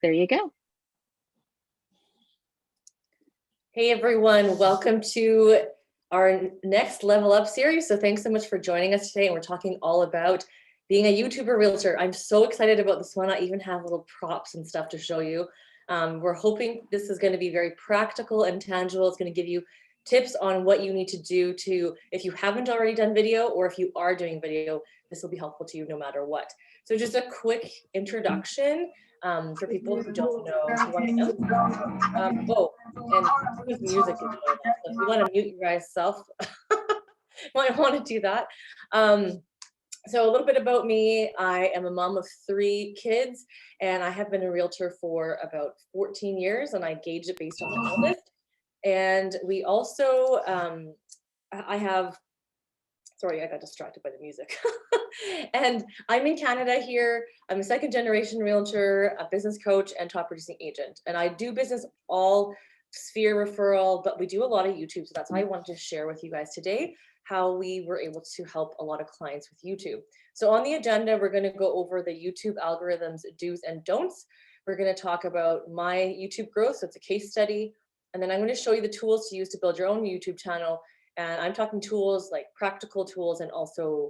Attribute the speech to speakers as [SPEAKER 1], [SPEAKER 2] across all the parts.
[SPEAKER 1] there you go.
[SPEAKER 2] Hey everyone, welcome to our next Level Up series. So thanks so much for joining us today. And we're talking all about being a YouTuber realtor. I'm so excited about this one. I even have little props and stuff to show you. We're hoping this is going to be very practical and tangible. It's going to give you tips on what you need to do to, if you haven't already done video, or if you are doing video, this will be helpful to you no matter what. So just a quick introduction for people who don't know who I am. And whose music is going off. So if you want to mute your guys self, might want to do that. So a little bit about me. I am a mom of 3 kids, and I have been a realtor for about 14 years, and I gauge it based on the eldest. And we also, I have, sorry, I got distracted by the music. And I'm in Canada here. I'm a second generation realtor, a business coach, and top producing agent. And I do business all sphere referral, but we do a lot of YouTube. So that's why I wanted to share with you guys today how we were able to help a lot of clients with YouTube. So on the agenda, we're going to go over the YouTube algorithms, do's and don'ts. We're going to talk about my YouTube growth. So it's a case study. And then I'm going to show you the tools to use to build your own YouTube channel. And I'm talking tools like practical tools and also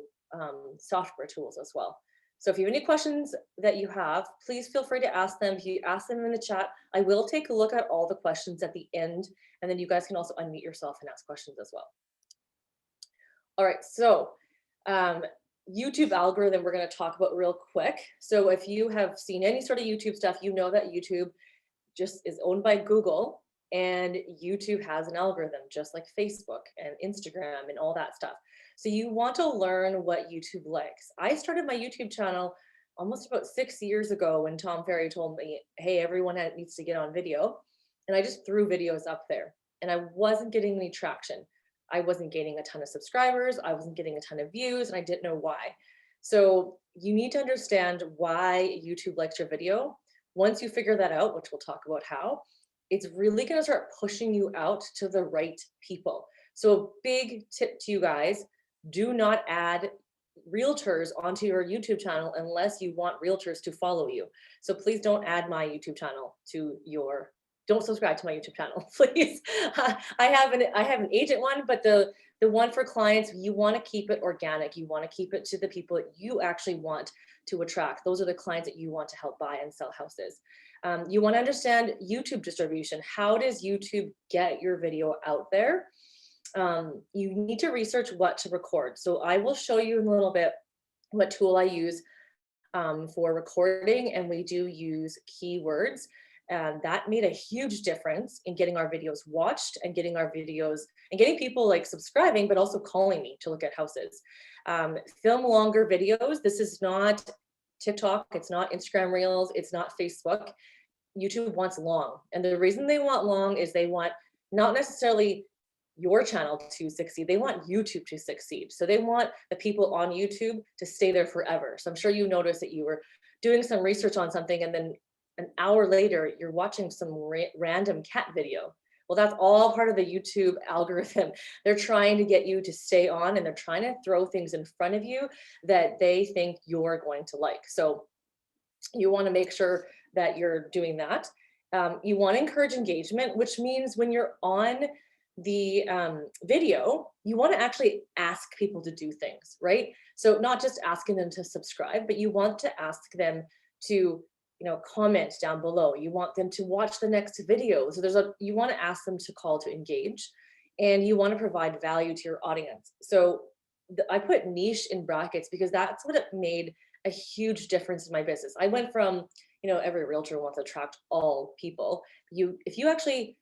[SPEAKER 2] software tools as well. So if you have any questions that you have, please feel free to ask them. If you ask them in the chat, I will take a look at all the questions at the end, and then you guys can also unmute yourself and ask questions as well. All right, so YouTube algorithm we're going to talk about real quick. So if you have seen any sort of YouTube stuff, you know that YouTube just is owned by Google, and YouTube has an algorithm just like Facebook and Instagram and all that stuff. So you want to learn what YouTube likes. I started my YouTube channel almost about 6 years ago when Tom Ferry told me, hey, everyone needs to get on video. And I just threw videos up there, and I wasn't getting any traction. I wasn't gaining a ton of subscribers. I wasn't getting a ton of views, and I didn't know why. So you need to understand why YouTube likes your video. Once you figure that out, which we'll talk about how, it's really going to start pushing you out to the right people. So a big tip to you guys, do not add realtors onto your YouTube channel unless you want realtors to follow you. So please don't add my YouTube channel to your, don't subscribe to my YouTube channel, please. I have an agent one, but the one for clients, you want to keep it organic. You want to keep it to the people that you actually want to attract. Those are the clients that you want to help buy and sell houses. You want to understand YouTube distribution. How does YouTube get your video out there? You need to research what to record. So I will show you in a little bit what tool I use for recording, and we do use keywords. And that made a huge difference in getting our videos watched and getting our videos and getting people like subscribing, but also calling me to look at houses. Film longer videos. This is not TikTok. It's not Instagram Reels. It's not Facebook. YouTube wants long. And the reason they want long is they want not necessarily your channel to succeed. They want YouTube to succeed. So they want the people on YouTube to stay there forever. So I'm sure you noticed that you were doing some research on something, and then an hour later, you're watching some random cat video. Well, that's all part of the YouTube algorithm. They're trying to get you to stay on, and they're trying to throw things in front of you that they think you're going to like. So you want to make sure that you're doing that. You want to encourage engagement, which means when you're on the video, you want to actually ask people to do things, right? So not just asking them to subscribe, but you want to ask them to, comment down below. You want them to watch the next video. So you want to ask them to call to engage, and you want to provide value to your audience. So I put niche in brackets because that's what it made a huge difference in my business. I went from, every realtor wants to attract all people. If you actually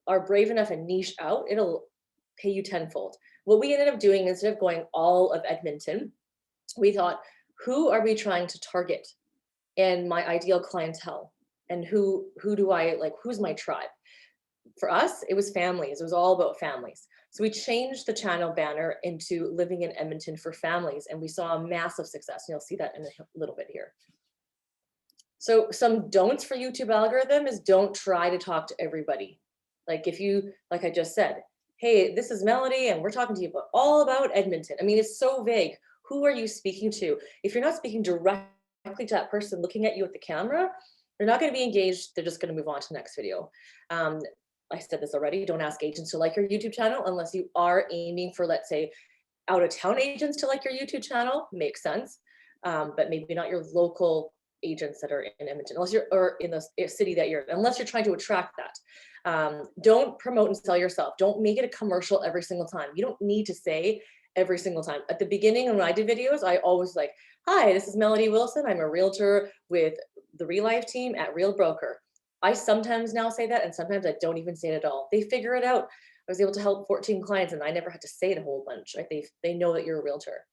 [SPEAKER 2] are brave enough and niche out, it'll pay you tenfold. What we ended up doing, instead of going all of Edmonton, we thought, who are we trying to target and my ideal clientele? And who do I like? Who's my tribe? For us, it was families. It was all about families. So we changed the channel banner into living in Edmonton for families, and we saw a massive success. And you'll see that in a little bit here. So some don'ts for YouTube algorithm is don't try to talk to everybody. Like like I just said, hey, this is Melody, and we're talking to you all about Edmonton. I mean, it's so vague. Who are you speaking to? If you're not speaking directly to that person looking at you at the camera, They're not going to be engaged. They're just going to move on to the next video. Um, I said this already. Don't ask agents to like your YouTube channel unless you are aiming for, let's say, out of town agents to like your YouTube channel. Makes sense. But maybe not your local agents that are in Edmonton, unless you're, or in the city that you're in, unless you're trying to attract that. Don't promote and sell yourself. Don't make it a commercial every single time. You don't need to say every single time. At the beginning, when I did videos, I always like, hi, this is Melody Wilson. I'm a realtor with the Real Life team at Real Broker. I sometimes now say that, and sometimes I don't even say it at all. They figure it out. I was able to help 14 clients and I never had to say it a whole bunch, right? They know that you're a realtor.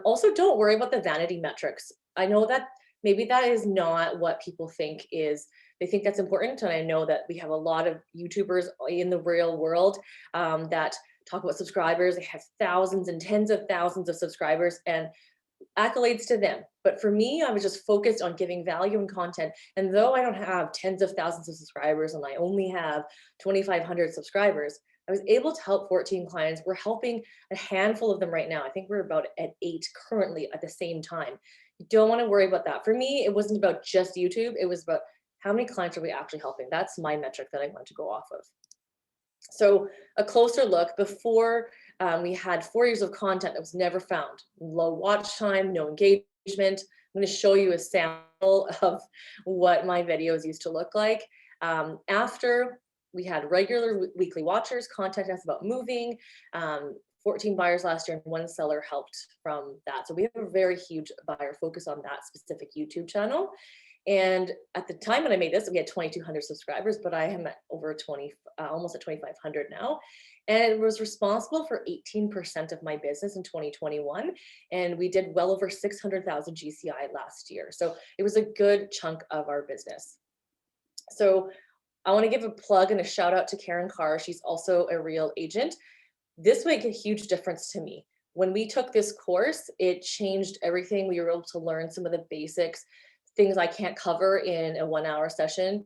[SPEAKER 2] Also, don't worry about the vanity metrics. I know that maybe that is not what people think is, they think that's important. And I know that we have a lot of YouTubers in the real world that talk about subscribers. They have thousands and tens of thousands of subscribers, and accolades to them. But for me, I was just focused on giving value and content. And though I don't have tens of thousands of subscribers and I only have 2,500 subscribers, I was able to help 14 clients. We're helping a handful of them right now. I think we're about at 8 currently at the same time. You don't want to worry about that. For me, it wasn't about just YouTube. It was about how many clients are we actually helping? That's my metric that I want to go off of. So a closer look, before we had 4 years of content that was never found. Low watch time, no engagement. I'm going to show you a sample of what my videos used to look like. After we had regular weekly watchers contact us about moving, 14 buyers last year and 1 seller helped from that. So we have a very huge buyer focus on that specific YouTube channel. And at the time when I made this, we had 2,200 subscribers, but I am at over 20, almost at 2,500 now. And it was responsible for 18% of my business in 2021. And we did well over 600,000 GCI last year. So it was a good chunk of our business. So I want to give a plug and a shout out to Karin Carr. She's also a real agent. This made a huge difference to me. When we took this course, it changed everything. We were able to learn some of the basics, things I can't cover in a 1-hour session.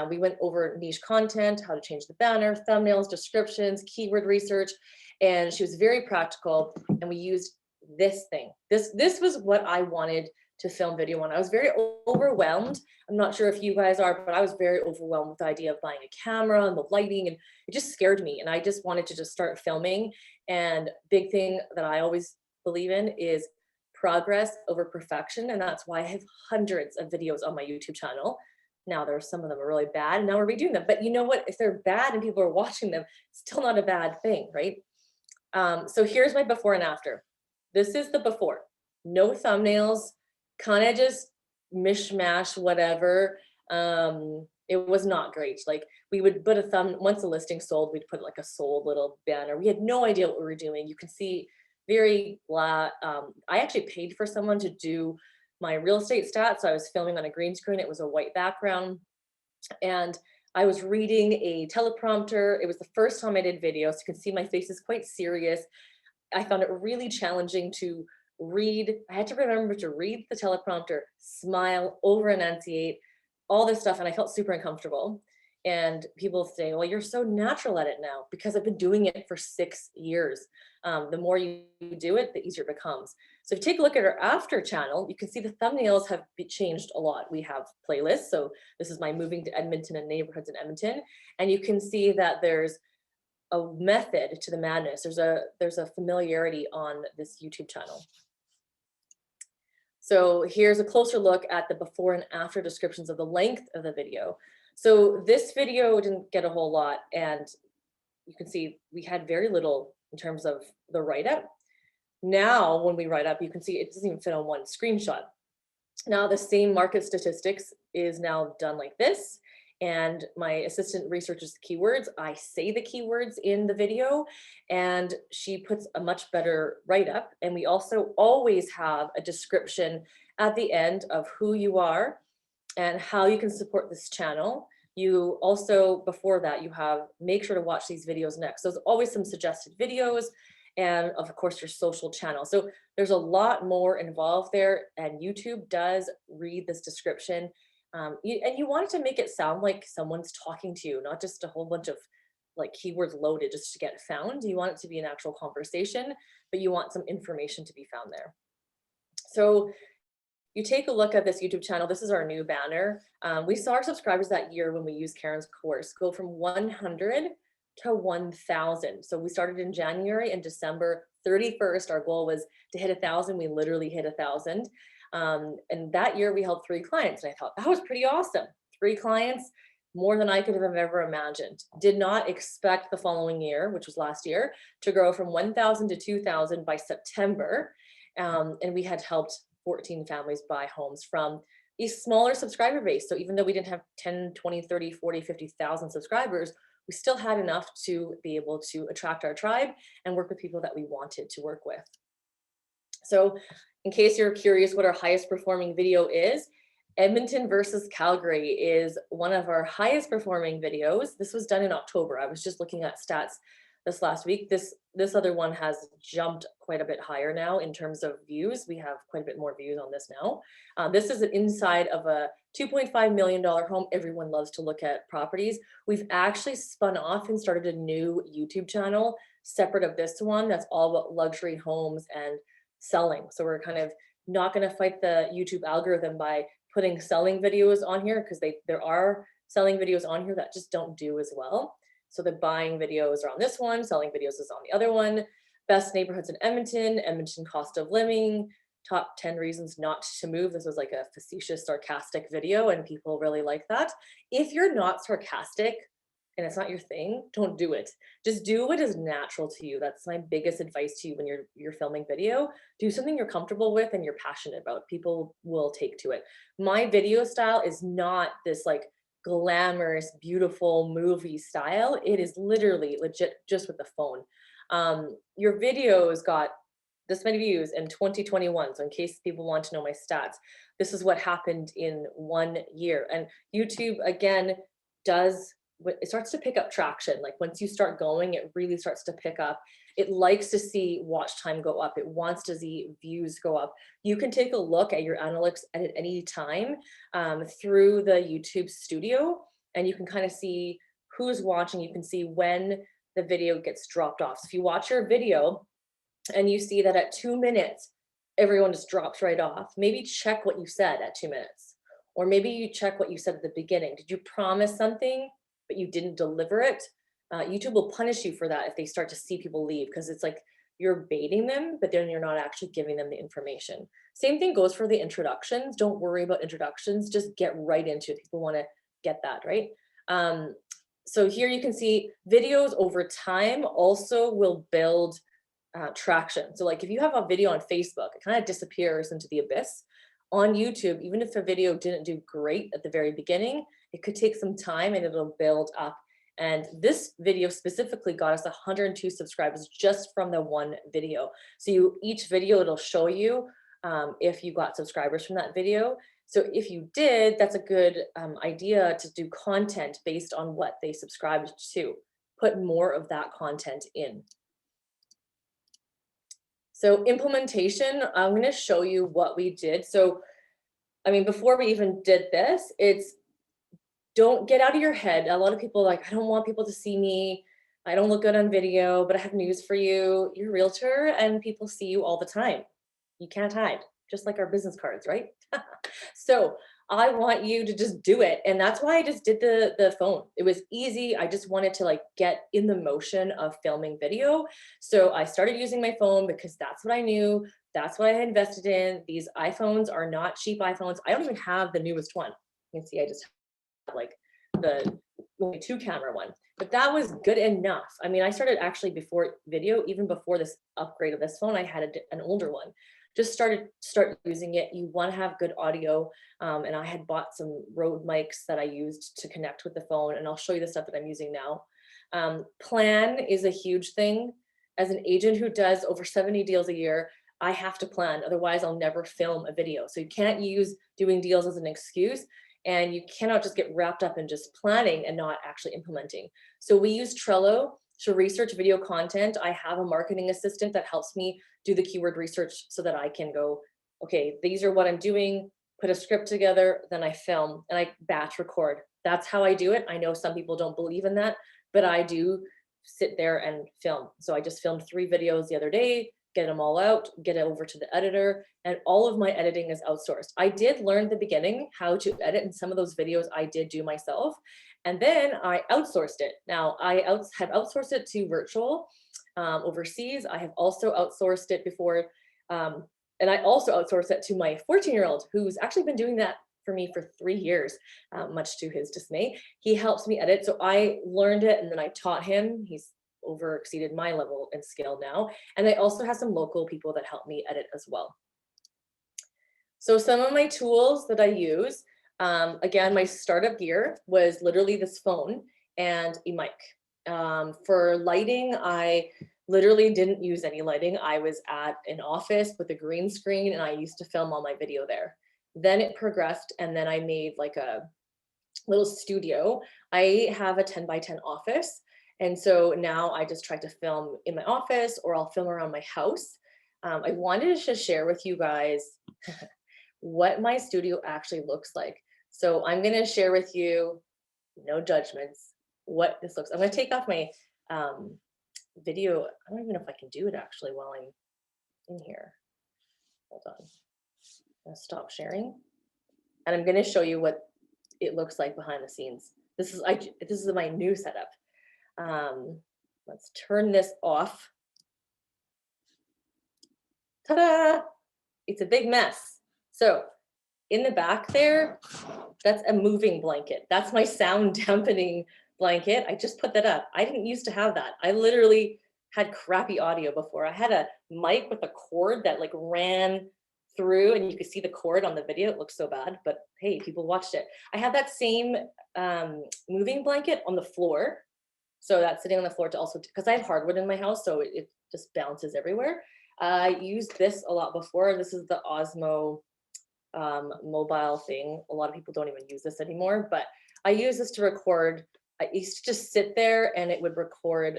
[SPEAKER 2] We went over niche content, how to change the banner, thumbnails, descriptions, keyword research, and she was very practical. And we used this thing. This was what I wanted to film video on. I was very overwhelmed. I'm not sure if you guys are, but I was very overwhelmed with the idea of buying a camera and the lighting, and it just scared me. And I just wanted to just start filming. And big thing that I always believe in is progress over perfection. And that's why I have hundreds of videos on my YouTube channel. Now there's some of them are really bad, and now we're redoing them. But you know what? If they're bad and people are watching them, it's still not a bad thing, right? So here's my before and after. This is the before. No thumbnails, kind of just mishmash, whatever. It was not great. Like, we would put a once a listing sold, we'd put like a sold little banner. We had no idea what we were doing. You can see very blah. I actually paid for someone to do my real estate stats. So I was filming on a green screen. It was a white background. And I was reading a teleprompter. It was the first time I did video. So you can see my face is quite serious. I found it really challenging to read. I had to remember to read the teleprompter, smile, over enunciate, all this stuff. And I felt super uncomfortable. And people say, well, you're so natural at it now, because I've been doing it for 6 years. The more you do it, the easier it becomes. So if you take a look at our after channel, you can see the thumbnails have changed a lot. We have playlists. So this is my moving to Edmonton and neighborhoods in Edmonton. And you can see that there's a method to the madness. There's a familiarity on this YouTube channel. So here's a closer look at the before and after descriptions of the length of the video. So this video didn't get a whole lot, and you can see we had very little in terms of the write-up. Now, when we write up, you can see it doesn't even fit on one screenshot. Now the same market statistics is now done like this. And my assistant researches the keywords. I say the keywords in the video, and she puts a much better write-up. And we also always have a description at the end of who you are and how you can support this channel. You also, before that, you have, make sure to watch these videos next. So there's always some suggested videos, and of course your social channel. So there's a lot more involved there, and YouTube does read this description. And you want it to make it sound like someone's talking to you, not just a whole bunch of like keywords loaded just to get found. You want it to be an actual conversation, but you want some information to be found there. So you take a look at this YouTube channel, this is our new banner. We saw our subscribers that year when we used Karen's course go from 100 to 1,000. So we started in January, and December 31st, our goal was to hit 1,000. We literally hit 1,000. And that year we held 3 clients, and I thought that was pretty awesome. 3 clients, more than I could have ever imagined. Did not expect the following year, which was last year, to grow from 1,000 to 2,000 by September. And we had helped 14 families buy homes from a smaller subscriber base. So even though we didn't have 10, 20, 30, 40, 50,000 subscribers, we still had enough to be able to attract our tribe and work with people that we wanted to work with. So in case you're curious what our highest performing video is, Edmonton versus Calgary is one of our highest performing videos. This was done in October. I was just looking at stats this last week. This other one has jumped quite a bit higher now in terms of views. We have quite a bit more views on this now. This is an inside of a $2.5 million home. Everyone loves to look at properties. We've actually spun off and started a new YouTube channel separate of this one that's all about luxury homes and selling. So we're kind of not going to fight the YouTube algorithm by putting selling videos on here, because there are selling videos on here that just don't do as well. So the buying videos are on this one, selling videos is on the other one. Best neighborhoods in Edmonton, Edmonton cost of living, top 10 reasons not to move. This was like a facetious, sarcastic video, and people really like that. If you're not sarcastic and it's not your thing, don't do it. Just do what is natural to you. That's my biggest advice to you when you're filming video. Do something you're comfortable with and you're passionate about. People will take to it. My video style is not this like glamorous, beautiful movie style. It is literally legit just with the phone. Your videos got this many views in 2021. So in case people want to know my stats, this is what happened in 1 year. And YouTube, again, it starts to pick up traction. Like once you start going, it really starts to pick up. It likes to see watch time go up. It wants to see views go up. You can take a look at your analytics at any time through the YouTube studio, and you can kind of see who's watching. You can see when the video gets dropped off. So if you watch your video and you see that at 2 minutes, everyone just drops right off, maybe check what you said at 2 minutes. Or maybe you check what you said at the beginning. Did you promise something, but you didn't deliver it? YouTube will punish you for that if they start to see people leave, because it's like you're baiting them, but then you're not actually giving them the information. Same thing goes for the introductions. Don't worry about introductions. Just get right into it. People want to get that, right? So here you can see videos over time also will build traction. So like if you have a video on Facebook, it kind of disappears into the abyss. On YouTube, even if a video didn't do great at the very beginning, it could take some time and it'll build up. And this video specifically got us 102 subscribers just from the one video. So each video, it'll show you if you got subscribers from that video. So if you did, that's a good idea to do content based on what they subscribed to. Put more of that content in. So implementation, I'm going to show you what we did. So, I mean, before we even did this, don't get out of your head. A lot of people are like, I don't want people to see me. I don't look good on video, but I have news for you. You're a realtor and people see you all the time. You can't hide, just like our business cards, right? So I want you to just do it. And that's why I just did the phone. It was easy. I just wanted to like get in the motion of filming video. So I started using my phone because that's what I knew. That's what I had invested in. These iPhones are not cheap iPhones. I don't even have the newest one. You can see I just have like the 2-camera one, but that was good enough. I mean, I started actually before video, even before this upgrade of this phone, I had an older one. Just start using it. You want to have good audio. And I had bought some Rode mics that I used to connect with the phone. And I'll show you the stuff that I'm using now. Plan is a huge thing. As an agent who does over 70 deals a year, I have to plan. Otherwise, I'll never film a video. So you can't use doing deals as an excuse. And you cannot just get wrapped up in just planning and not actually implementing. So we use Trello to research video content. I have a marketing assistant that helps me do the keyword research so that I can go, okay, these are what I'm doing, put a script together, then I film and I batch record. That's how I do it. I know some people don't believe in that, but I do sit there and film. So I just filmed 3 videos the other day, get them all out, get it over to the editor, and all of my editing is outsourced. I did learn at the beginning how to edit, and some of those videos I did do myself, and then I outsourced it. Now I have outsourced it to virtual overseas. I have also outsourced it before, and I also outsourced it to my 14-year-old, who's actually been doing that for me for 3 years, much to his dismay. He helps me edit, so I learned it and then I taught him. He's over exceeded my level and skill now. And I also have some local people that help me edit as well. So some of my tools that I use, again, my startup gear was literally this phone and a mic. For lighting, I literally didn't use any lighting. I was at an office with a green screen and I used to film all my video there. Then it progressed and then I made like a little studio. I have a 10 by 10 office. And so now I just try to film in my office or I'll film around my house. I wanted to just share with you guys what my studio actually looks like. So I'm going to share with you, no judgments, what this looks. I'm going to take off my video. I don't even know if I can do it actually while I'm in here. Hold on. I'm going to stop sharing. And I'm going to show you what it looks like behind the scenes. This is my new setup. Let's turn this off. Ta-da! It's a big mess. So in the back there, that's a moving blanket. That's my sound dampening blanket. I just put that up. I didn't used to have that. I literally had crappy audio before. I had a mic with a cord that like ran through and you could see the cord on the video. It looks so bad, but hey, people watched it. I had that same moving blanket on the floor. So that's sitting on the floor to also, because I have hardwood in my house, so it just bounces everywhere. I used this a lot before. This is the Osmo mobile thing. A lot of people don't even use this anymore, but I use this to record. I used to just sit there and it would record.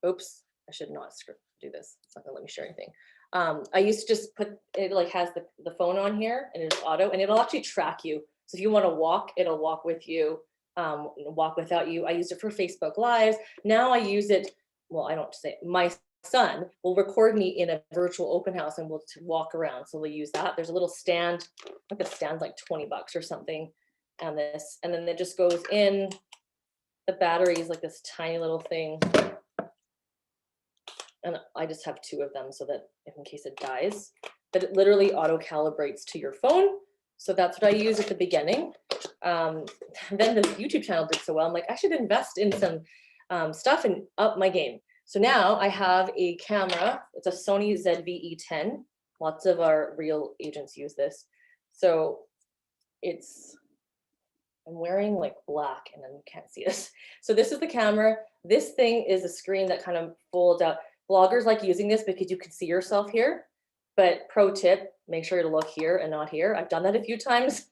[SPEAKER 2] Oops, I should not do this. It's not gonna let me share anything. I used to just put, it like has the phone on here and it's auto and it'll actually track you. So if you wanna walk, it'll walk with you. Walk without you. I used it for Facebook Lives. Now I use it, well, I don't say, my son will record me in a virtual open house and we'll walk around. So we'll use that. There's a little stand, I think the stand's like 20 bucks or something on this. And then it just goes in, the battery is like this tiny little thing. And I just have 2 of them so that if in case it dies, but it literally auto calibrates to your phone. So that's what I use at the beginning. Then the YouTube channel did so well. I'm like, I should invest in some stuff and up my game. So now I have a camera. It's a Sony ZV-E10. Lots of our real agents use this. So I'm wearing like black and then you can't see this. So this is the camera. This thing is a screen that kind of folds out. Bloggers like using this because you can see yourself here. But pro tip, make sure to look here and not here. I've done that a few times.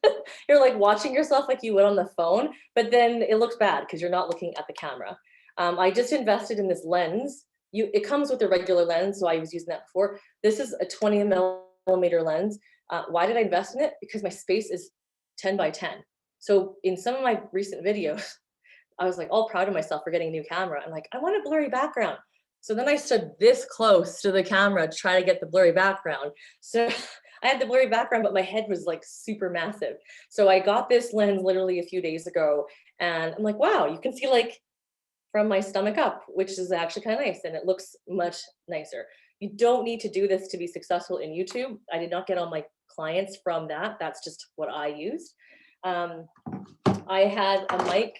[SPEAKER 2] You're like watching yourself like you would on the phone, but then it looks bad because you're not looking at the camera. I just invested in this lens. It comes with a regular lens, so I was using that before. This is a 20 millimeter lens. Why did I invest in it? Because my space is 10 by 10. So in some of my recent videos, I was like all proud of myself for getting a new camera. I'm like, I want a blurry background. So then I stood this close to the camera to try to get the blurry background. So I had the blurry background, but my head was like super massive. So I got this lens literally a few days ago and I'm like, wow, you can see like from my stomach up, which is actually kind of nice. And it looks much nicer. You don't need to do this to be successful in YouTube. I did not get all my clients from that. That's just what I used. I had a mic,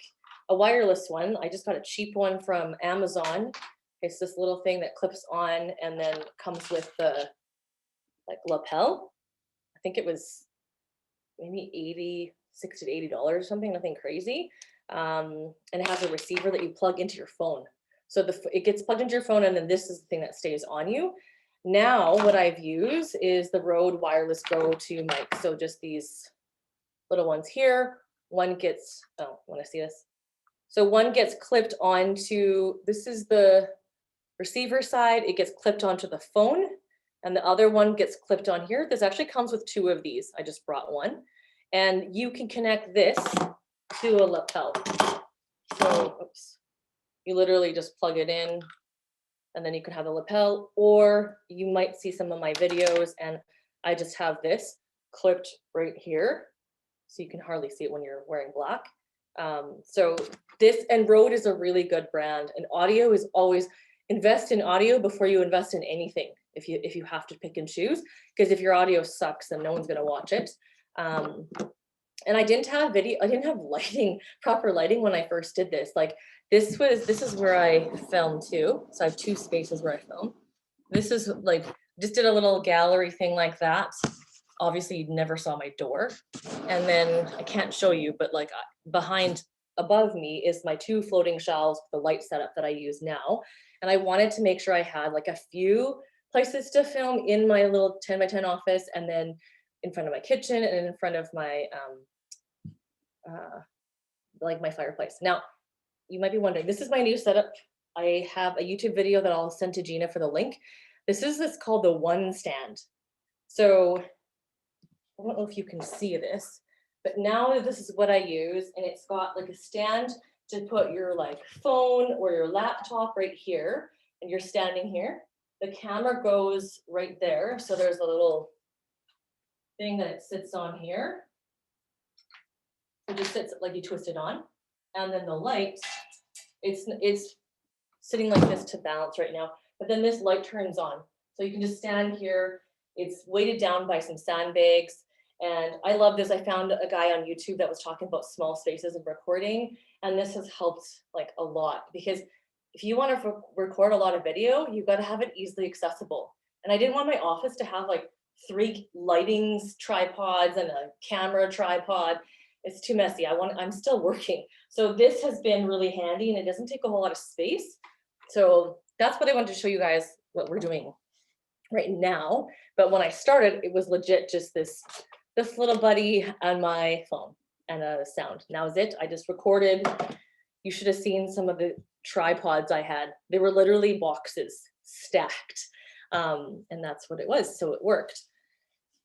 [SPEAKER 2] a wireless one. I just got a cheap one from Amazon. It's this little thing that clips on and then comes with the like lapel. I think it was maybe $60 to $80 or something, nothing crazy. And it has a receiver that you plug into your phone. So it gets plugged into your phone and then this is the thing that stays on you. Now what I've used is the Rode Wireless Go 2 mic. So just these little ones here. One gets, oh, want to see this? So one gets clipped onto, this is the receiver side, it gets clipped onto the phone, and the other one gets clipped on here. This actually comes with 2 of these. I just brought one. And you can connect this to a lapel. So, oops. You literally just plug it in and then you could have the lapel, or you might see some of my videos and I just have this clipped right here. So you can hardly see it when you're wearing black. So this, and Rode is a really good brand, and audio is always, invest in audio before you invest in anything. If you have to pick and choose, because if your audio sucks, then no one's gonna watch it. And I didn't have lighting, proper lighting when I first did this. Like this is where I film too. So I have 2 spaces where I film. This is like, just did a little gallery thing like that. Obviously you never saw my door. And then I can't show you, but like above me is my 2 floating shelves, the light setup that I use now. And I wanted to make sure I had like a few places to film in my little 10 by 10 office, and then in front of my kitchen and in front of my like my fireplace. Now, you might be wondering, this is my new setup. I have a YouTube video that I'll send to Gina for the link. This is called the One Stand. So I don't know if you can see this, but now this is what I use, and it's got like a stand to put your like phone or your laptop right here, and you're standing here. The camera goes right there. So there's a little thing that it sits on here. It just sits like you twist it on. And then the light, it's sitting like this to balance right now, but then this light turns on. So you can just stand here. It's weighted down by some sandbags. And I love this. I found a guy on YouTube that was talking about small spaces and recording. And this has helped like a lot, because if you want to record a lot of video, you've got to have it easily accessible. And I didn't want my office to have like 3 lightings, tripods, and a camera tripod. It's too messy. I'm still working. So this has been really handy, and it doesn't take a whole lot of space. So that's what I wanted to show you guys what we're doing right now. But when I started, it was legit just this little buddy on my phone and a sound. And that was it. I just recorded. You should have seen some of the tripods I had. They were literally boxes stacked. And that's what it was. So it worked.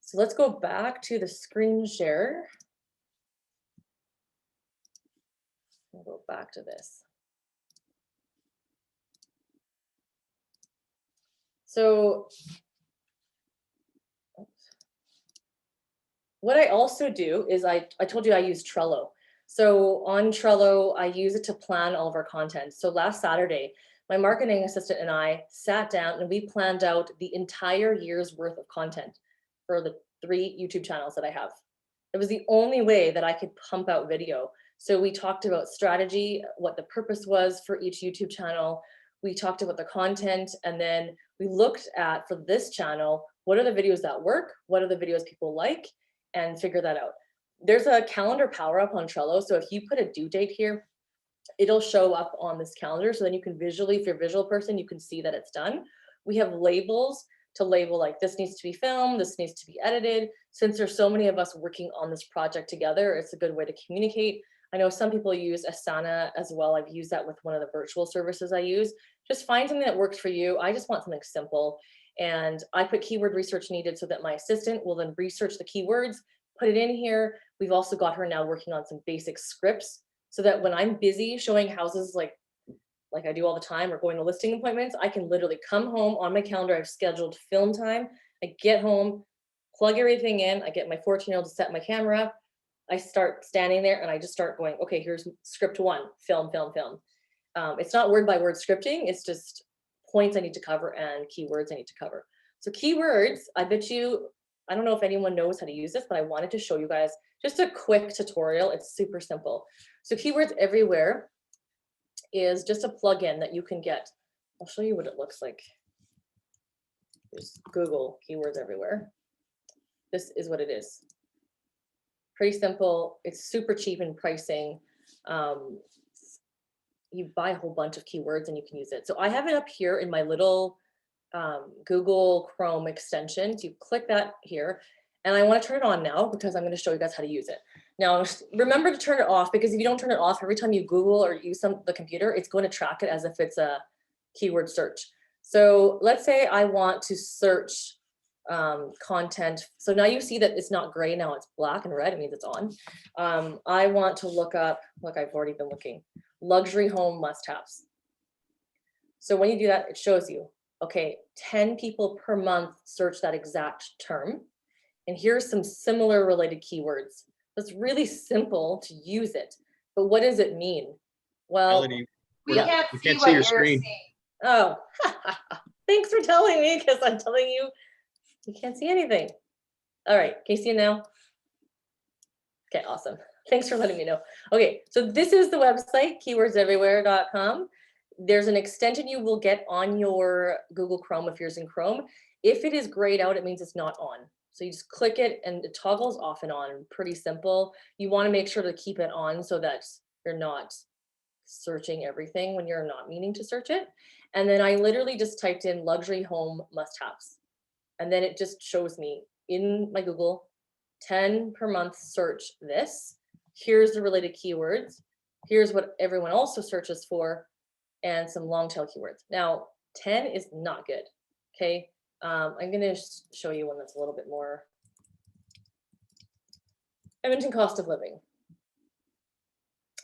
[SPEAKER 2] So let's go back to the screen share. I'll go back to this. So what I also do is I told you I use Trello. So on Trello, I use it to plan all of our content. So last Saturday, my marketing assistant and I sat down and we planned out the entire year's worth of content for the 3 YouTube channels that I have. It was the only way that I could pump out video. So we talked about strategy, what the purpose was for each YouTube channel. We talked about the content, and then we looked at, for this channel, what are the videos that work? What are the videos people like? And figure that out. There's a calendar power up on Trello. So if you put a due date here, it'll show up on this calendar. So then you can visually, if you're a visual person, you can see that it's done. We have labels to label, like this needs to be filmed, this needs to be edited. Since there's so many of us working on this project together, it's a good way to communicate. I know some people use Asana as well. I've used that with one of the virtual services I use. Just find something that works for you. I just want something simple. And I put keyword research needed so that my assistant will then research the keywords, put it in here. We've also got her now working on some basic scripts so that when I'm busy showing houses like I do all the time, or going to listing appointments, I can literally come home on my calendar. I've scheduled film time. I get home, plug everything in. I get my 14-year-old to set my camera up. I start standing there and I just start going, okay, here's script 1, film, film, film. It's not word by word scripting. It's just points I need to cover and keywords I need to cover. So keywords, I bet you, I don't know if anyone knows how to use this, but I wanted to show you guys just a quick tutorial. It's super simple. So keywords everywhere is just a plugin that you can get. I'll show you what it looks like. Just Google keywords everywhere. This is what it is. Pretty simple. It's super cheap in pricing. You buy a whole bunch of keywords and you can use it. So I have it up here in my little Google Chrome extension. So you click that here, and I want to turn it on now because I'm going to show you guys how to use it. Now, remember to turn it off, because if you don't turn it off, every time you Google or use the computer, it's going to track it as if it's a keyword search. So let's say I want to search content. So now you see that it's not gray, now it's black and red. It means it's on. I want to look up, look, I've already been looking, luxury home must-haves. So when you do that, it shows you, okay, 10 people per month search that exact term. And here's some similar related keywords. It's really simple to use it. But what does it mean? Well,
[SPEAKER 1] Melody,
[SPEAKER 3] we can't see
[SPEAKER 1] see your
[SPEAKER 3] what you're
[SPEAKER 1] screen.
[SPEAKER 3] seeing.
[SPEAKER 2] Oh, thanks for telling me, because I'm telling you, you can't see anything. All right, can you see it now? Okay, awesome. Thanks for letting me know. Okay, so this is the website, keywordseverywhere.com. There's an extension you will get on your Google Chrome if you're using Chrome. If it is grayed out, it means it's not on. So you just click it and it toggles off and on, pretty simple. You wanna make sure to keep it on so that you're not searching everything when you're not meaning to search it. And then I literally just typed in luxury home must-haves. And then it just shows me in my Google, 10 per month, search this. Here's the related keywords. Here's what everyone also searches for, and some long tail keywords. Now, 10 is not good, okay? I'm gonna show you one that's a little bit more. Edmonton cost of living.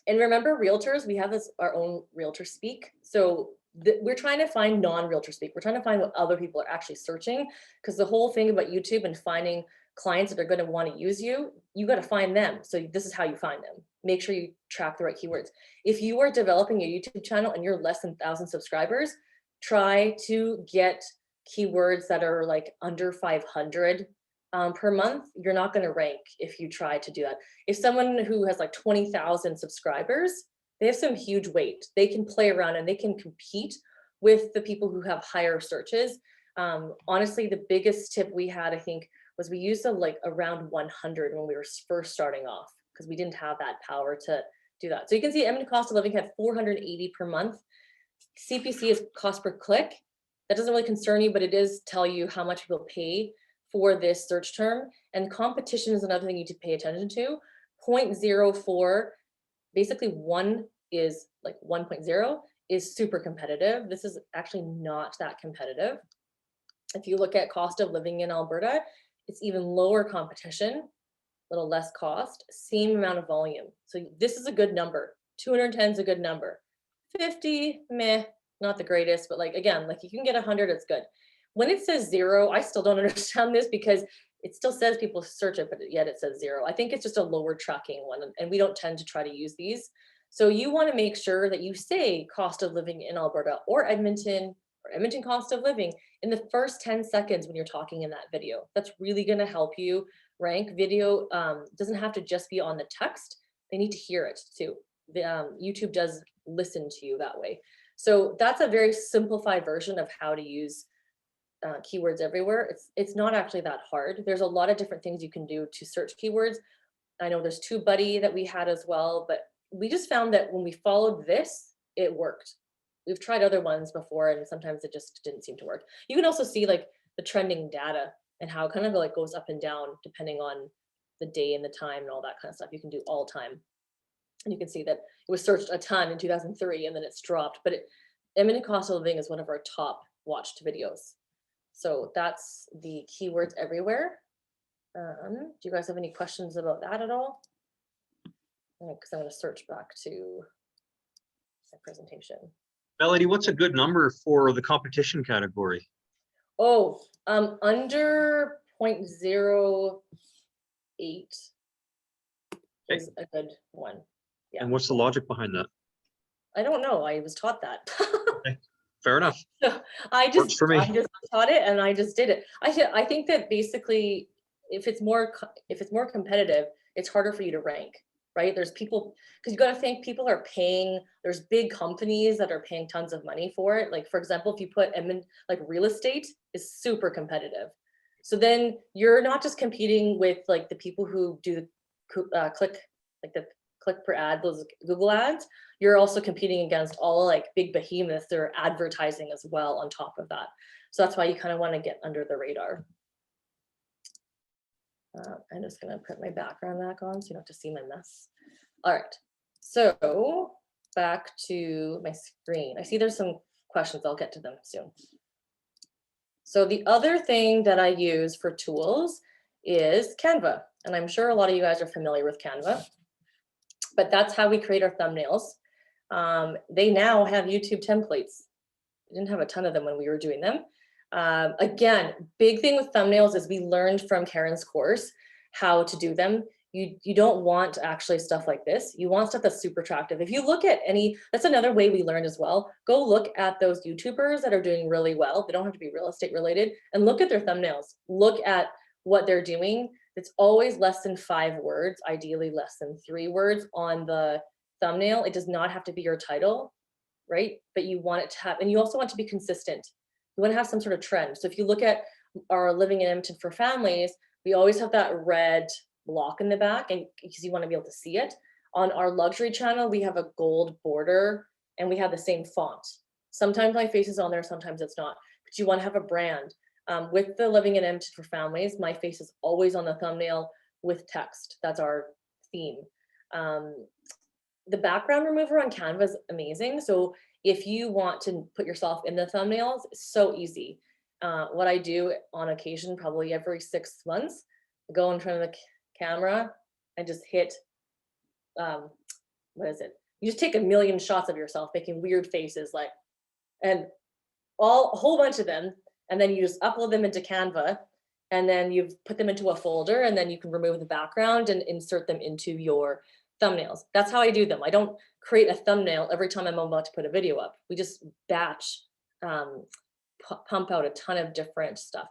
[SPEAKER 2] And remember, realtors, we have this our own realtor speak. So we're trying to find non-realtor speak. We're trying to find what other people are actually searching, because the whole thing about YouTube and finding clients that are going to want to use you, you got to find them. So this is how you find them. Make sure you track the right keywords. If you are developing a YouTube channel and you're less than 1,000 subscribers, try to get keywords that are like under 500 per month. You're not going to rank if you try to do that. If someone who has like 20,000 subscribers, they have some huge weight. They can play around and they can compete with the people who have higher searches. Honestly, the biggest tip we had, I think, was we used like around 100 when we were first starting off, because we didn't have that power to do that. So you can see Edmonton cost of living had 480 per month. CPC is cost per click. That doesn't really concern you, but it does tell you how much people pay for this search term. And competition is another thing you need to pay attention to. 0.04, basically 1 is like 1.0 is super competitive. This is actually not that competitive. If you look at cost of living in Alberta, it's even lower competition, a little less cost, same amount of volume. So this is a good number. 210 is a good number. 50, meh, not the greatest, but like, again, like you can get 100, it's good. When it says 0, I still don't understand this, because it still says people search it, but yet it says 0. I think it's just a lower tracking one, and we don't tend to try to use these. So you want to make sure that you say cost of living in Alberta or Edmonton cost of living in the first 10 seconds when you're talking in that video. That's really going to help you rank. Video doesn't have to just be on the text. They need to hear it too. YouTube does listen to you that way. So that's a very simplified version of how to use keywords everywhere. It's not actually that hard. There's a lot of different things you can do to search keywords. I know there's TubeBuddy that we had as well, but we just found that when we followed this, it worked. We've tried other ones before, and sometimes it just didn't seem to work. You can also see like the trending data and how it kind of like goes up and down depending on the day and the time and all that kind of stuff. You can do all time. And you can see that it was searched a ton in 2003 and then it's dropped, but Edmonton cost of living is one of our top watched videos. So that's the keywords everywhere. Do you guys have any questions about that at all? Because I'm going to search back to my presentation.
[SPEAKER 1] Melody, what's a good number for the competition category?
[SPEAKER 2] Oh, under 0.08 is a good one. Yeah.
[SPEAKER 1] And what's the logic behind that?
[SPEAKER 2] I don't know. I was taught that.
[SPEAKER 1] Okay. Fair enough.
[SPEAKER 2] So I just taught it and I just did it. I think that basically, if it's more competitive, it's harder for you to rank, right? There's people, because you got to think people are paying. There's big companies that are paying tons of money for it. Like for example, if you put like real estate is super competitive. So then you're not just competing with like the people who do click, like the click per ad, those Google ads. You're also competing against all like big behemoths that are advertising as well on top of that. So that's why you kind of want to get under the radar. I'm just going to put my background back on so you don't have to see my mess. All right, so back to my screen. I see there's some questions. I'll get to them soon. So the other thing that I use for tools is Canva. And I'm sure a lot of you guys are familiar with Canva, but that's how we create our thumbnails. They now have YouTube templates. I didn't have a ton of them when we were doing them. Again, big thing with thumbnails is we learned from Karin's course how to do them. You don't want actually stuff like this. You want stuff that's super attractive. If you look at any, that's another way we learned as well. Go look at those YouTubers that are doing really well. They don't have to be real estate related, and look at their thumbnails. Look at what they're doing. It's always less than 5 words, ideally less than 3 words on the thumbnail. It does not have to be your title, right? But you want it to have, and you also want to be consistent. You want to have some sort of trend. So if you look at our Living in Edmonton for Families, we always have that red block in the back, and because you want to be able to see it. On our luxury channel, we have a gold border and we have the same font. Sometimes my face is on there, sometimes it's not, but you want to have a brand. With the Living in Edmonton for Families, my face is always on the thumbnail with text. That's our theme. The background remover on Canva is amazing. So if you want to put yourself in the thumbnails, it's so easy. What I do on occasion, probably every 6 months, go in front of the camera and just hit, what is it? You just take a million shots of yourself making weird faces, like, and a whole bunch of them. And then you just upload them into Canva, and then you've put them into a folder, and then you can remove the background and insert them into your thumbnails. That's how I do them. I don't create a thumbnail every time I'm about to put a video up. We just batch, pump out a ton of different stuff.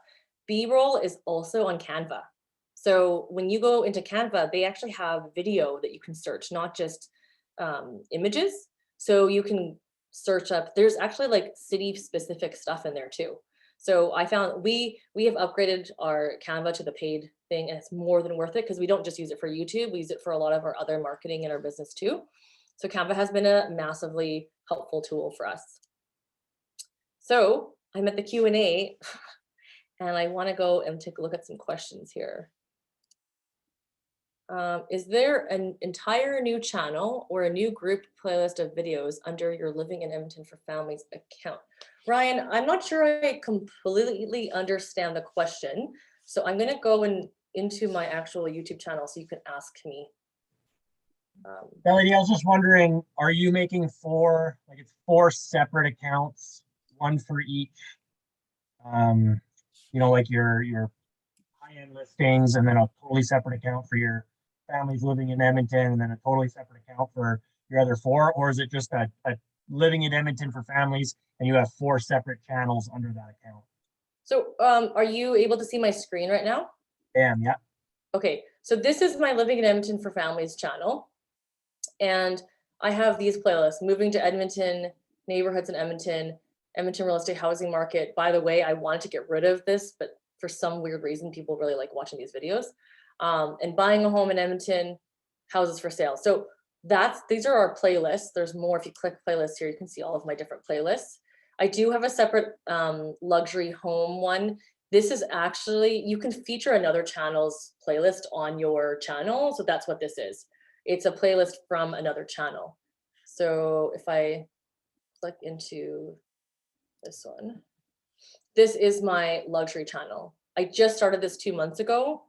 [SPEAKER 2] B-roll is also on Canva. So when you go into Canva, they actually have video that you can search, not just images. So you can search up, there's actually like city specific stuff in there too. So I found we have upgraded our Canva to the paid thing, and it's more than worth it because we don't just use it for YouTube, we use it for a lot of our other marketing in our business too. So Canva has been a massively helpful tool for us. So I'm at the Q&A and I want to go and take a look at some questions here. Is there an entire new channel or a new group playlist of videos under your Living in Edmonton for Families account? Ryan, I'm not sure I completely understand the question. So I'm going to go into my actual YouTube channel so you can ask me.
[SPEAKER 3] Melody, I was just wondering, are you making 4, like it's 4 separate accounts, one for each, you know, like your high-end listings, and then a totally separate account for your families living in Edmonton, and then a totally separate account for your other 4? Or is it just a Living in Edmonton for Families and you have 4 separate channels under that account?
[SPEAKER 2] So are you able to see my screen right now?
[SPEAKER 3] Yeah.
[SPEAKER 2] Okay, so this is my Living in Edmonton for Families channel. And I have these playlists: moving to Edmonton, neighborhoods in Edmonton, Edmonton real estate housing market. By the way, I wanted to get rid of this, but for some weird reason, people really like watching these videos. And buying a home in Edmonton, houses for sale. So these are our playlists. There's more. If you click playlists here, you can see all of my different playlists. I do have a separate luxury home one. This is actually, you can feature another channel's playlist on your channel. So that's what this is. It's a playlist from another channel. So if I click into this one, this is my luxury channel. I just started this 2 months ago.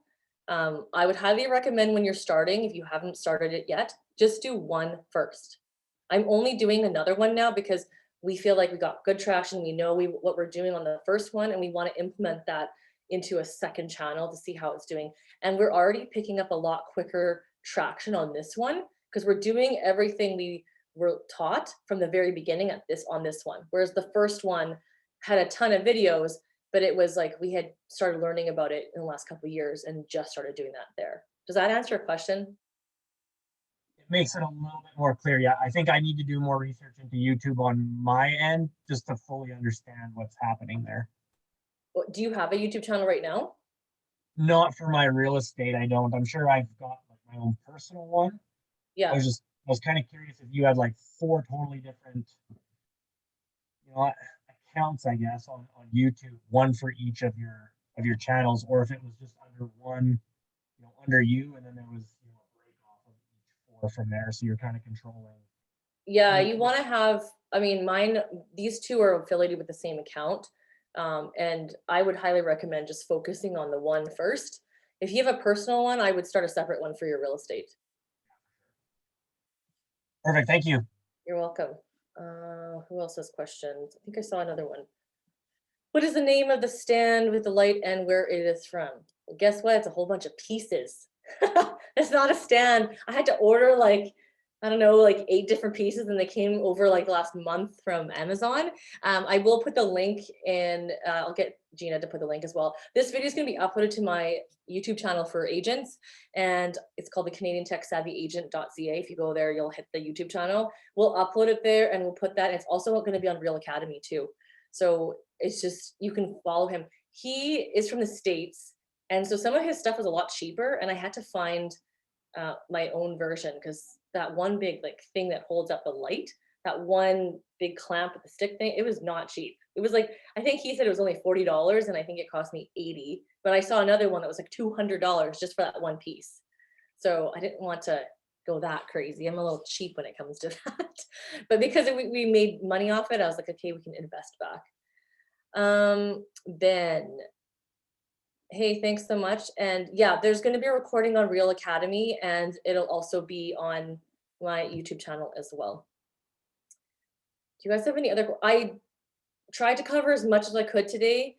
[SPEAKER 2] I would highly recommend when you're starting, if you haven't started it yet, just do one first. I'm only doing another one now because we feel like we got good traction. We know what we're doing on the first one, and we want to implement that into a second channel to see how it's doing. And we're already picking up a lot quicker traction on this one because we're doing everything we were taught from the very beginning on this one. Whereas the first one had a ton of videos, but it was like we had started learning about it in the last couple of years and just started doing that there. Does that answer your question?
[SPEAKER 3] It makes it a little bit more clear. Yeah, I think I need to do more research into YouTube on my end just to fully understand what's happening there.
[SPEAKER 2] Do you have a YouTube channel right now?
[SPEAKER 3] Not for my real estate, I don't. I'm sure I've got like my own personal one.
[SPEAKER 2] Yeah.
[SPEAKER 3] I was kind of curious if you had like 4 totally different, you know, accounts, I guess, on YouTube, one for each of your channels, or if it was just under one, you know, under you, and then there was, you know, a break off of each 4 from there. So you're kind of controlling.
[SPEAKER 2] Yeah, you want to have, I mean, these 2 are affiliated with the same account. And I would highly recommend just focusing on the one first. If you have a personal one, I would start a separate one for your real estate.
[SPEAKER 3] Perfect. Thank you.
[SPEAKER 2] You're welcome. Who else has questions? I think I saw another one. What is the name of the stand with the light and where it is from? Well, guess what? It's a whole bunch of pieces. It's not a stand. I had to order like, I don't know, like 8 different pieces, and they came over like last month from Amazon. I will put the link in, I'll get Gina to put the link as well. This video is going to be uploaded to my YouTube channel for agents, and it's called the Canadian Tech Savvy Agent.ca. If you go there, you'll hit the YouTube channel. We'll upload it there and we'll put that. It's also going to be on Real Academy too. So it's just, you can follow him. He is from the States. And so some of his stuff was a lot cheaper, and I had to find my own version, because that one big like thing that holds up the light, that one big clamp with the stick thing, it was not cheap. It was like, I think he said it was only $40, and I think it cost me $80. But I saw another one that was like $200 just for that one piece. So I didn't want to go that crazy. I'm a little cheap when it comes to that. But because we made money off it, I was like, okay, we can invest back. Ben, hey, thanks so much. And yeah, there's going to be a recording on Real Academy, and it'll also be on my YouTube channel as well. Do you guys have any other? I tried to cover as much as I could today,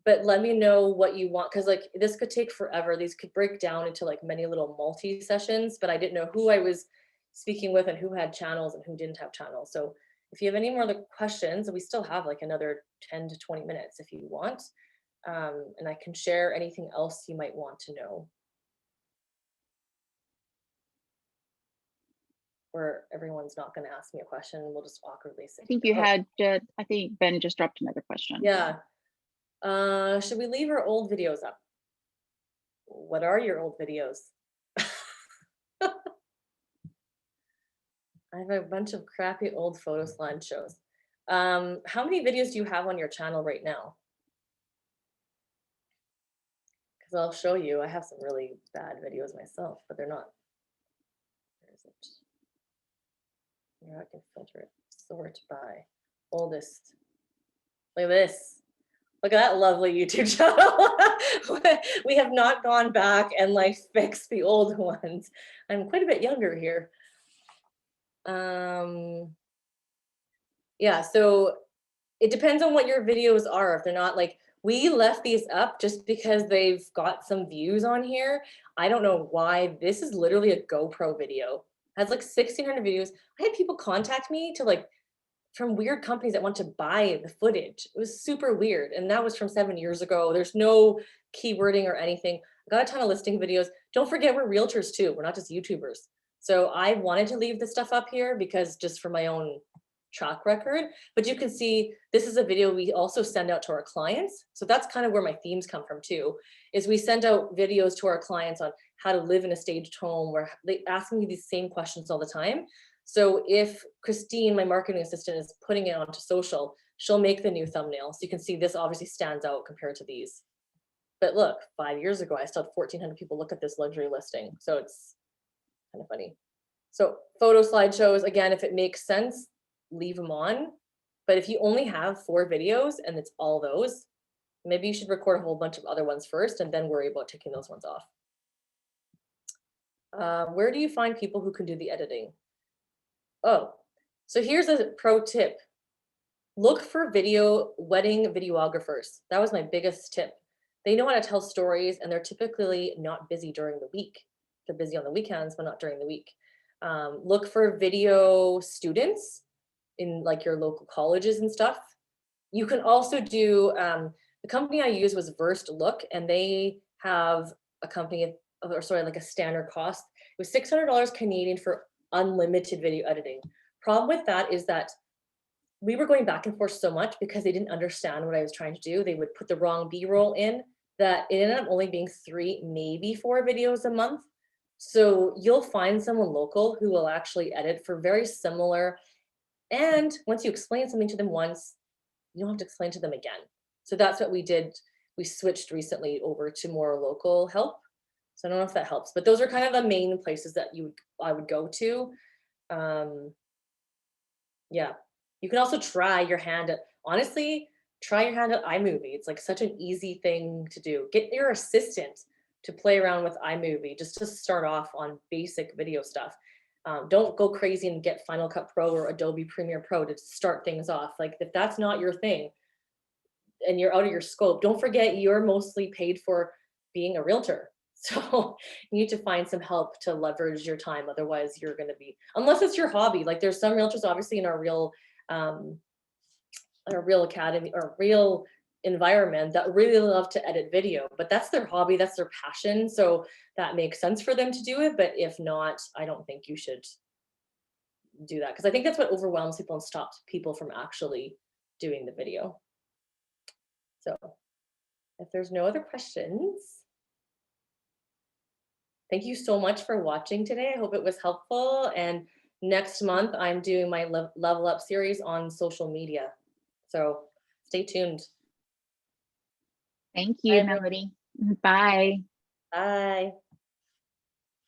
[SPEAKER 2] but let me know what you want, because like this could take forever. These could break down into like many little multi sessions, but I didn't know who I was speaking with and who had channels and who didn't have channels. So if you have any more other questions, we still have like another 10 to 20 minutes if you want. And I can share anything else you might want to know. Or everyone's not going to ask me a question, and we'll just awkwardly say.
[SPEAKER 4] I think you had, I think Ben just dropped another question.
[SPEAKER 2] Yeah. Should we leave our old videos up? What are your old videos? I have a bunch of crappy old photo slideshows. How many videos do you have on your channel right now? Because I'll show you. I have some really bad videos myself, but they're not. Where is it? Here, I can filter it. Sort by oldest. Look at this. Look at that lovely YouTube channel. We have not gone back and like fixed the old ones. I'm quite a bit younger here. Yeah, so it depends on what your videos are. If they're not like, we left these up just because they've got some views on here. I don't know why. This is literally a GoPro video. It has like 1,600 views. I had people contact me to like, from weird companies that want to buy the footage. It was super weird. And that was from 7 years ago. There's no keywording or anything. I got a ton of listing videos. Don't forget, we're realtors too. We're not just YouTubers. So I wanted to leave the stuff up here because just for my own track record, but you can see this is a video we also send out to our clients. So that's kind of where my themes come from too, is we send out videos to our clients on how to live in a staged home, where they ask me these same questions all the time. So if Christine, my marketing assistant, is putting it onto social, she'll make the new thumbnail. So you can see this obviously stands out compared to these. But look, 5 years ago, I still had 1,400 people look at this luxury listing. So it's kind of funny. So photo slideshows, again, if it makes sense, leave them on. But if you only have 4 videos and it's all those, maybe you should record a whole bunch of other ones first and then worry about taking those ones off. Where do you find people who can do the editing? Oh, so here's a pro tip. Look for wedding videographers. That was my biggest tip. They know how to tell stories, and they're typically not busy during the week. They're busy on the weekends, but not during the week. Look for video students in like your local colleges and stuff. You can also do, the company I use was Versed Look, and they have a company, or sorry, like a standard cost. It was $600 Canadian for unlimited video editing. Problem with that is that we were going back and forth so much because they didn't understand what I was trying to do. They would put the wrong B-roll in, that it ended up only being 3, maybe 4 videos a month. So you'll find someone local who will actually edit for very similar. And once you explain something to them once, you don't have to explain to them again. So that's what we did. We switched recently over to more local help. So I don't know if that helps, but those are kind of the main places that I would go to. Yeah, you can also try your hand at, honestly, try your hand at iMovie. It's like such an easy thing to do. Get your assistant to play around with iMovie just to start off on basic video stuff. Don't go crazy and get Final Cut Pro or Adobe Premiere Pro to start things off. Like if that's not your thing and you're out of your scope, don't forget you're mostly paid for being a realtor. So you need to find some help to leverage your time. Otherwise you're going to be, unless it's your hobby, like there's some realtors obviously in our real academy or real environment that really love to edit video, but that's their hobby, that's their passion. So that makes sense for them to do it. But if not, I don't think you should do that, because I think that's what overwhelms people and stops people from actually doing the video. So if there's no other questions, thank you so much for watching today. I hope it was helpful. And next month, I'm doing my level up series on social media. So stay tuned.
[SPEAKER 4] Thank you,
[SPEAKER 2] Bye,
[SPEAKER 4] Melody. Bye.
[SPEAKER 2] Bye.